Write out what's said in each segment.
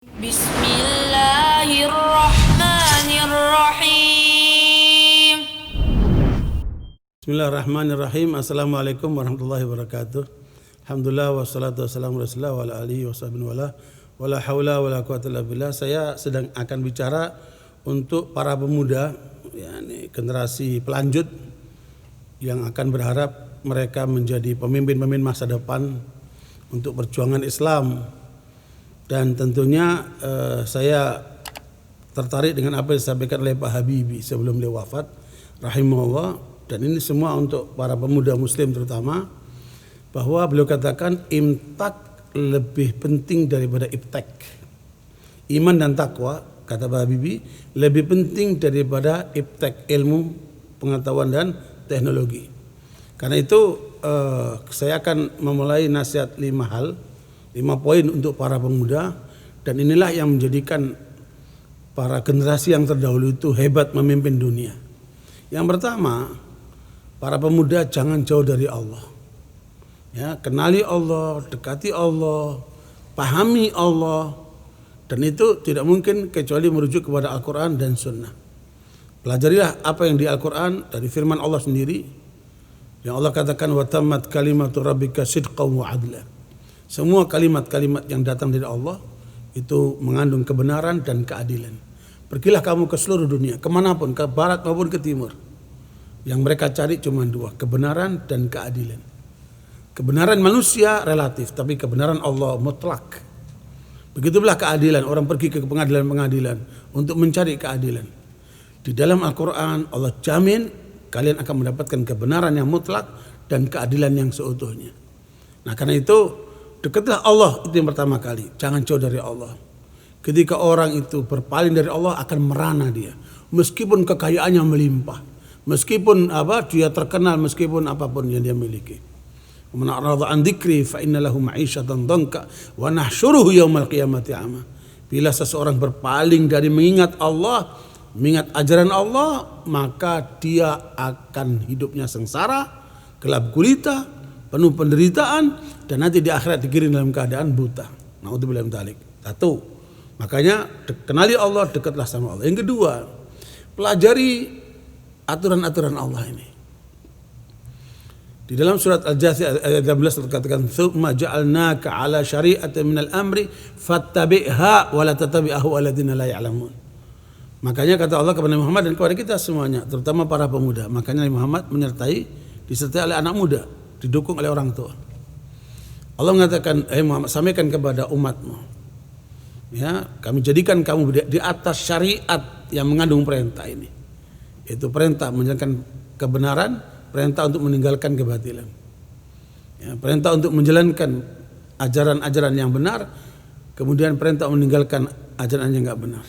Bismillahirrahmanirrahim. Bismillahirrahmanirrahim. Assalamualaikum warahmatullahi wabarakatuh. Alhamdulillah wassalatu wassalamu ala rasulillah wa ala alihi wa sahbihi wa la haula wa la quwwata illa billah. Saya sedang akan bicara untuk para pemuda, yakni generasi pelanjut yang akan berharap mereka menjadi pemimpin-pemimpin masa depan untuk perjuangan Islam. Dan tentunya saya tertarik dengan apa yang disampaikan oleh Pak Habibie sebelum beliau wafat rahimahullah. Dan ini semua untuk para pemuda muslim terutama, bahwa beliau katakan imtak lebih penting daripada iptek. Iman dan takwa, kata Pak Habibie, lebih penting daripada iptek, ilmu, pengetahuan dan teknologi. Karena itu saya akan memulai nasihat 5 poin untuk para pemuda, dan inilah yang menjadikan para generasi yang terdahulu itu hebat memimpin dunia. Yang pertama, para pemuda jangan jauh dari Allah. Ya, kenali Allah, dekati Allah, pahami Allah, dan itu tidak mungkin kecuali merujuk kepada Al-Quran dan Sunnah. Pelajarilah apa yang di Al-Quran dari firman Allah sendiri, yang Allah katakan wa tammat kalimatu rabbika sidqan wa adla. Semua kalimat-kalimat yang datang dari Allah itu mengandung kebenaran dan keadilan. Pergilah kamu ke seluruh dunia, kemanapun, ke barat maupun ke timur. Yang mereka cari cuma 2, kebenaran dan keadilan. Kebenaran manusia relatif, tapi kebenaran Allah mutlak. Begitulah keadilan, orang pergi ke pengadilan-pengadilan untuk mencari keadilan. Di dalam Al-Quran Allah jamin kalian akan mendapatkan kebenaran yang mutlak dan keadilan yang seutuhnya. Nah, karena itu dekatlah Allah, itu yang pertama kali. Jangan jauh dari Allah. Ketika orang itu berpaling dari Allah akan merana dia. Meskipun kekayaannya melimpah, meskipun dia terkenal, meskipun apapun yang dia miliki. Man a'rada an dzikri fa inna lahu ma'isyatan dhanka wa nahsyuruhu yaumal qiyamati a'ma. Bila seseorang berpaling dari mengingat Allah, mengingat ajaran Allah, maka dia akan hidupnya sengsara, gelap gulita, penuh penderitaan, dan nanti di akhirat digiring dalam keadaan buta. Naudzubillah min dzalik. Satu, makanya kenali Allah, dekatlah sama Allah. Yang kedua, pelajari aturan-aturan Allah ini. Di dalam surat Al-Jathiyah ayat 18 terkatakan tsumma ja'alnaka 'ala syari'atin minal amri fattabi'ha wa la tattabi' ahwa'alladzina la ya'lamun. Makanya kata Allah kepada Muhammad dan kepada kita semuanya, terutama para pemuda, makanya Muhammad disertai oleh anak muda, didukung oleh orang tua. Allah mengatakan, Muhammad, sampaikan kepada umatmu, ya, kami jadikan kamu di atas syariat yang mengandung perintah ini. Itu perintah menjalankan kebenaran, perintah untuk meninggalkan kebatilan, ya, perintah untuk menjalankan ajaran-ajaran yang benar, kemudian perintah meninggalkan ajaran yang enggak benar.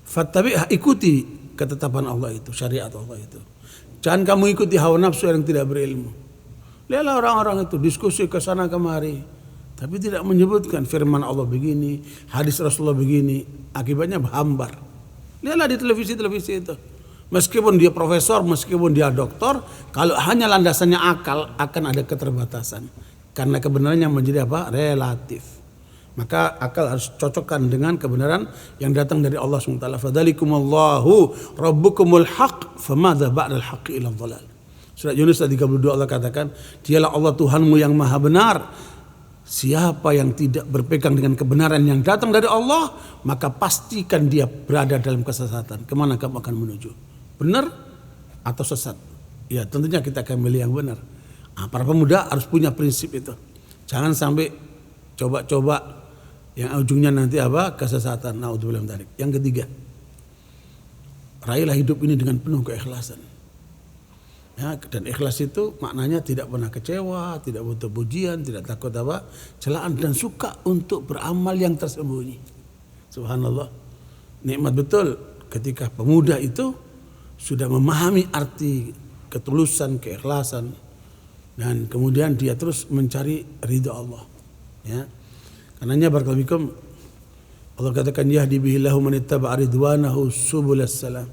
Fattabi'ha, ikuti ketetapan Allah itu, syariat Allah itu. Jangan kamu ikuti hawa nafsu yang tidak berilmu. Lihatlah orang-orang itu diskusi ke sana kemari, tapi tidak menyebutkan firman Allah begini, hadis Rasulullah begini, akibatnya hambar. Lihatlah di televisi-televisi itu. Meskipun dia profesor, meskipun dia doktor, kalau hanya landasannya akal akan ada keterbatasan. Karena kebenarannya menjadi apa? Relatif. Maka akal harus cocokkan dengan kebenaran yang datang dari Allah SWT. Fadzalikumullahu rabbukumul haq, famadza ba'dal haqqi illa dhalal. Surat Yunus ayat 32 Allah katakan, dialah Allah Tuhanmu yang maha benar. Siapa yang tidak berpegang dengan kebenaran yang datang dari Allah, maka pastikan dia berada dalam kesesatan. Kemana kamu akan menuju? Benar atau sesat? Ya, tentunya kita akan milih yang benar. Nah, para pemuda harus punya prinsip itu. Jangan sampai coba-coba yang ujungnya nanti kesesatan. Naudzubillah min dzalik. Yang ketiga, raihlah hidup ini dengan penuh keikhlasan. Ya, dan ikhlas itu maknanya tidak pernah kecewa, tidak butuh pujian, tidak takut celaan, dan suka untuk beramal yang tersembunyi. Subhanallah, nikmat betul ketika pemuda itu sudah memahami arti ketulusan, keikhlasan, dan kemudian dia terus mencari ridha Allah. Ya, karenanya barakallahu fikum, Allah katakan yahdi bihillahu man ittaba'a ridwanahu subulas salam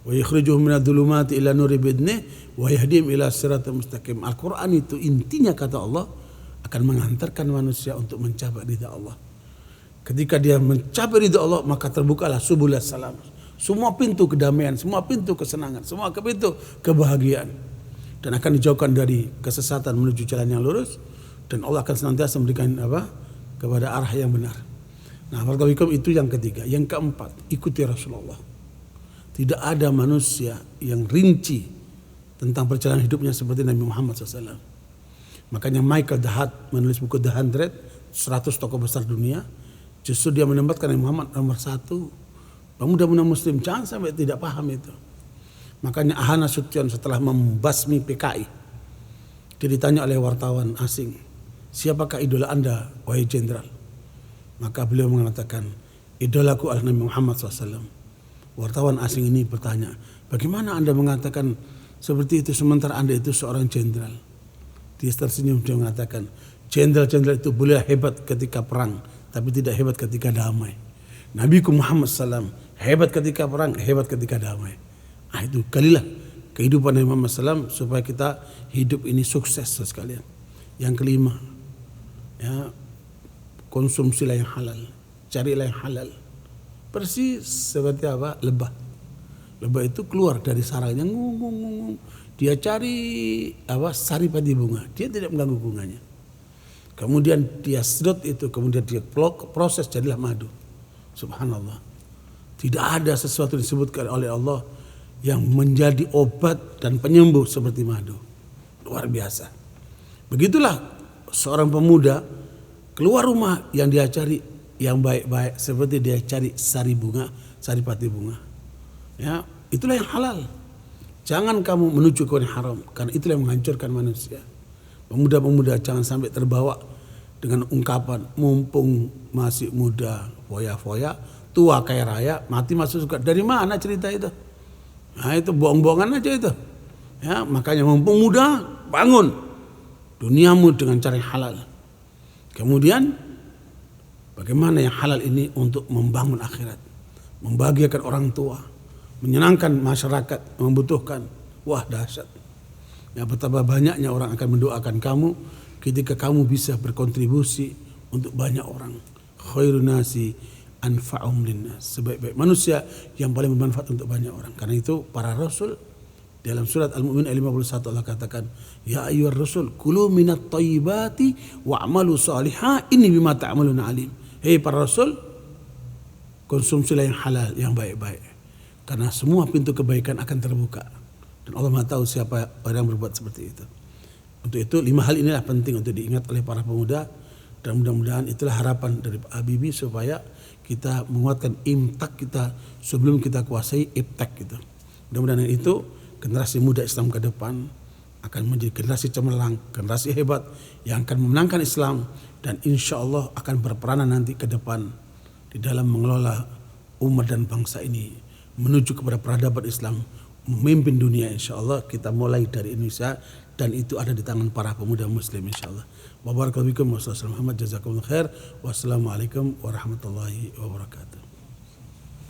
wa yukhrijuhum minadh dhulumati ila nuri bi'idnihi wa yahdihim ila siratal mustaqim. Al-Quran itu intinya kata Allah akan mengantarkan manusia untuk mencapai ridha Allah. Ketika dia mencapai ridha Allah, maka terbukalah subul salam. Semua pintu kedamaian, semua pintu kesenangan, semua pintu kebahagiaan. Dan akan dijauhkan dari kesesatan menuju jalan yang lurus. Dan Allah akan senantiasa memberikan kepada arah yang benar. Nah, barakallahu itu yang ketiga. Yang keempat, ikuti Rasulullah. Tidak ada manusia yang rinci tentang perjalanan hidupnya seperti Nabi Muhammad SAW. Makanya Michael Dahat menulis buku The 100, 100 tokoh besar dunia. Justru dia menempatkan Nabi Muhammad nomor 1. Pemuda-pemuda muslim jangan sampai tidak paham itu. Makanya Ahana Sution setelah membasmi PKI, dia ditanya oleh wartawan asing, siapakah idola Anda, wahai jenderal? Maka beliau mengatakan, idolaku adalah Nabi Muhammad SAW. Wartawan asing ini bertanya, bagaimana Anda mengatakan seperti itu sementara Anda itu seorang jenderal? Dia tersenyum, dia mengatakan, jenderal-jenderal itu boleh hebat ketika perang, tapi tidak hebat ketika damai. Nabiku Muhammad SAW hebat ketika perang, hebat ketika damai. Itu kalilah kehidupan Nabi Muhammad SAW supaya kita hidup ini sukses sekalian. Yang kelima, konsumsilah yang halal, carilah yang halal. Persis seperti lebah. Lebah itu keluar dari sarangnya, ngung. Dia cari saripati bunga, dia tidak mengganggu bunganya. Kemudian dia sedot itu, kemudian dia proses jadilah madu. Subhanallah. Tidak ada sesuatu disebutkan oleh Allah yang menjadi obat dan penyembuh seperti madu. Luar biasa. Begitulah seorang pemuda keluar rumah yang dia cari yang baik-baik seperti dia cari saripati bunga. Ya, itulah yang halal. Jangan kamu menuju ke yang haram karena itulah yang menghancurkan manusia. Pemuda-pemuda jangan sampai terbawa dengan ungkapan mumpung masih muda, foya-foya, tua kaya raya, mati masuk surga. Dari mana cerita itu? Nah, itu bohong-bohongan aja itu. Ya, makanya mumpung muda, bangun duniamu dengan cara yang halal. Kemudian bagaimana yang halal ini untuk membangun akhirat, membahagiakan orang tua, menyenangkan masyarakat, membutuhkan. Wah, dahsyat. Ya, betapa banyaknya orang akan mendoakan kamu ketika kamu bisa berkontribusi untuk banyak orang. Khairun nasi anfa'um linnas. Sebaik-baik manusia yang paling bermanfaat untuk banyak orang. Karena itu para rasul dalam surat Al-Mu'min ayat 51 Allah katakan, ya ayyuhar rasul kulu minat thayyibati wa'malu salihah inni bima ta'maluna alim. Hei para rasul, konsumsilah yang halal, yang baik-baik. Karena semua pintu kebaikan akan terbuka. Dan Allah Maha tahu siapa orang yang berbuat seperti itu. Untuk itu 5 hal inilah penting untuk diingat oleh para pemuda. Dan mudah-mudahan itulah harapan dari Pak Habibie supaya kita menguatkan imtak kita sebelum kita kuasai iptek gitu. Mudah-mudahan itu generasi muda Islam ke depan akan menjadi generasi cemerlang, generasi hebat yang akan memenangkan Islam dan insya Allah akan berperanan nanti ke depan di dalam mengelola umat dan bangsa ini menuju kepada peradaban Islam, memimpin dunia insya Allah. Kita mulai dari Indonesia dan itu ada di tangan para pemuda muslim insya Allah. Wabarakatuh. Wassalamualaikum warahmatullahi wabarakatuh.